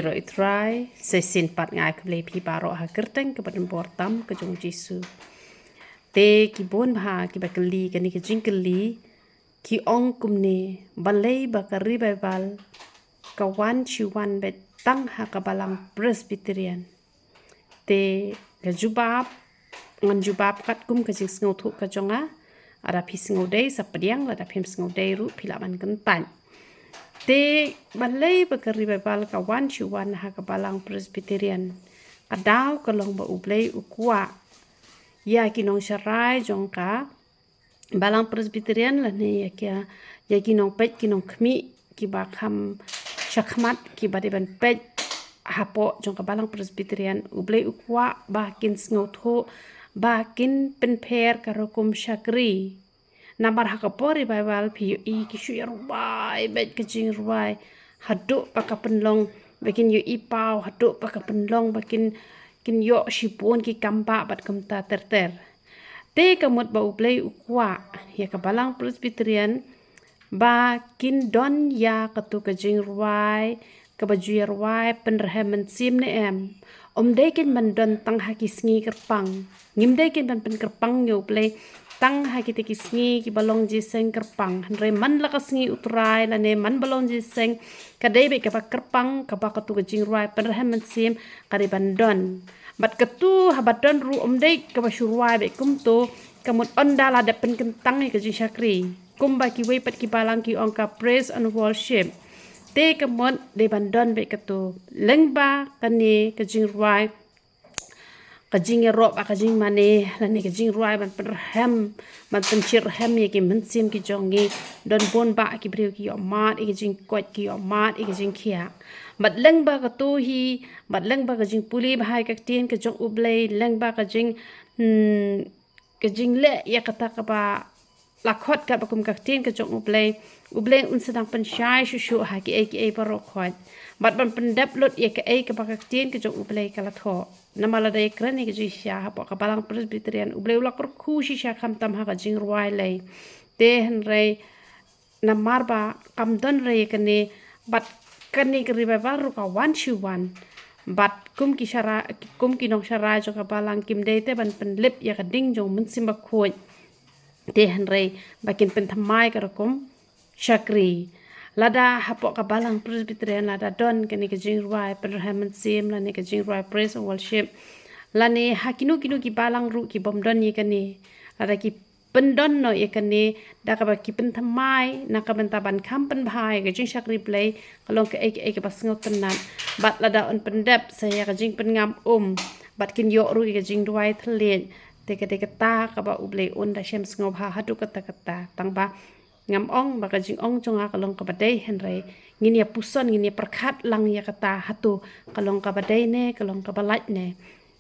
Ro itrai sesin pat ngai kble pi baro ha kerteng ke badan bortam ke jong jisu te ki bon bha ki bakali kani ke jingkeli ki ong kumne balei bakari bal kawan chiwan bet tang ha kabalang presbyterian te ke jubab ngan jubab kat kum ke jing sngo thu ka jonga ada pi sngo dei sapdiang la da phim sngo dei ru pilaman kentan te balai bakari bal kawan chuan ha kabalang presbyterian adaw kalong ba ublei ukwa ya kinong sharai jongka balang presbyterian la ne ya kinong pet kinong khmi ki ba kham shakmat ki ba de ban pet hapo jongka balang presbyterian ublei ukwa ba kin sngo tho ba kin pen pher karokum shakri nambar hakapori Bible PUI kishu rubai bet kecing rubai haduk pakai penlong bakin yu ipau haduk pakai penlong bakin kin yo shipun ki kampa bat kamta terter te kamut ba uplay ukwa ya kabalang presbyterian ba kin don ya katu kecing rubai kabaju rubai penrehemen sim ne dekin mandon tang hakisngi kerpang dekin ban pen kerpang yo play tang hakite kisngi ki balong jiseng kerpang re man la kasngi utrai la ne man balong jiseng kadai be ka kerpang ka ba katu jing ruai penrehem sim kari bandon bat ketu habadon ru dei ka ba shuruai be kumto kamut ondala de pen kentang ke jing shakri kumba ki we pat ki balang ki ongka praise and worship te kamut de bandon be ketu lengba kani ke jing ruai kajing erop kajing mane lani kajing ruai ban perhem ban pencir hem ye ki mensim ki jongi don bon ba ki briu ki omat ki jing kot ki omat ki jing khia bat leng ba ka tu hi bat leng ba kajing puli bhai ka tien ka jong ublei leng ba kajing le ya kata ka ba lakhot ka bakum ka tien ka jong ublei un sedang pensyai shushu ha ki parokot bat ban pendap lot ya ka ba ka tien ka jong ublei kala tho namala dai krani ke jisha ha pa kabalang presbyterian ublei ulak khu shisha kham tam ha ka jing ruai lei te hen rei namar ba kam don rei kane bat kani ke revival ru ka wan chu wan bat kum ki nong shara jo kabalang kim dei te ban pen lip ya ka ding jong mun sim ba khoi te hen rei bakin pen thamai ka kum shakri lada hapok kabalang presbyterian lada don kani ke jing ruai penrehemen sim lani ke jing ruai praise and worship lani hakinu ki balang ru ki bomdon ye kani lada ki pendon no ye kani da ka ki pen thamai na ka ben taban kham pen bhai ke jing shakri play kalong ke ke basngo tenan bat lada on pendep saya ke jing pen ngam bat kin yo ru ke jing ruai thlen te ke ta ka ba ublei on da shem sngob ha hadu kata tang ba ngam ong baka jing ong chunga kalong kabadai henrei ngini puson ngini perkhat lang ya kata hatu kalong kabadai ne kalong kabalat ne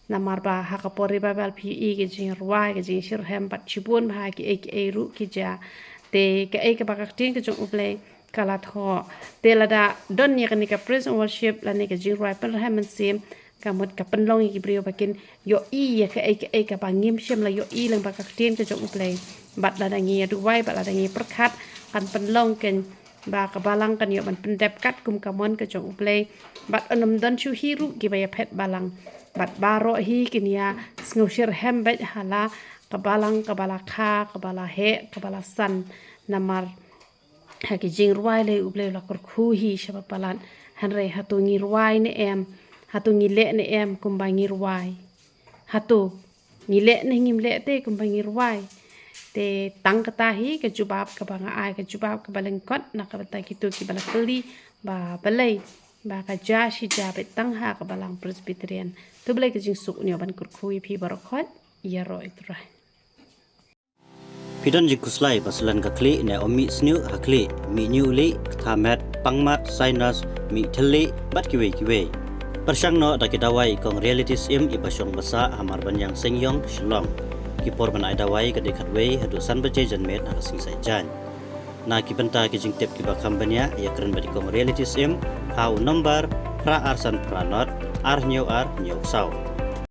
namar ba hakapori babal PUI ke jing ruai ke jing shirhem pat chibun ba ki ru ki ja te ke baka tin ke jong ublei kala tho te lada don ya ka praise and worship la ne ke jing ruai penrehem sim kamut ka penlong ki brio bakin yo ya ka bangim shem la yo lang baka tin ke jong ublei bat lada ngi duwai bat lada ngi perkat kan penlong ken ba kabalang kan yo ban pendep kat kum kamon ke jong ublei bat onum don chu hiru ki baya phet balang bat baro hi kinia sngusir hembet hala kabala he kabala san namar haki jing ruai le ublei la kor khu hi shabapalan hanre hatu ngi ruai ne hatu ngi le ne kum ba ngi ruai hatu ngi le ne ngim le te kum ba ngi ruai te tang kata hi ke jubab ka banga ai ke jubab ka balengkot na ka bata kitu ki balakeli ba balai ba ka jashi jabe tang ha ka balang presbyterian tu balai ke jing suk nyo ban kur khui phi barokot ya ro itra pidon jikuslai basulan ka kli ne omi snu hakli mi nyuli thamet pangmat sinus mi theli bat kiwe persang no dakidawai kong realities ipasong basa hamar banyang sengyong shlong kipor ban aidawai ka dekat wei hadu san baje janmet na sing sai jan na ki banta ki jing tep ki bakam banya ya keren badi kong realities hau number pra arsan pranot ar nyau sau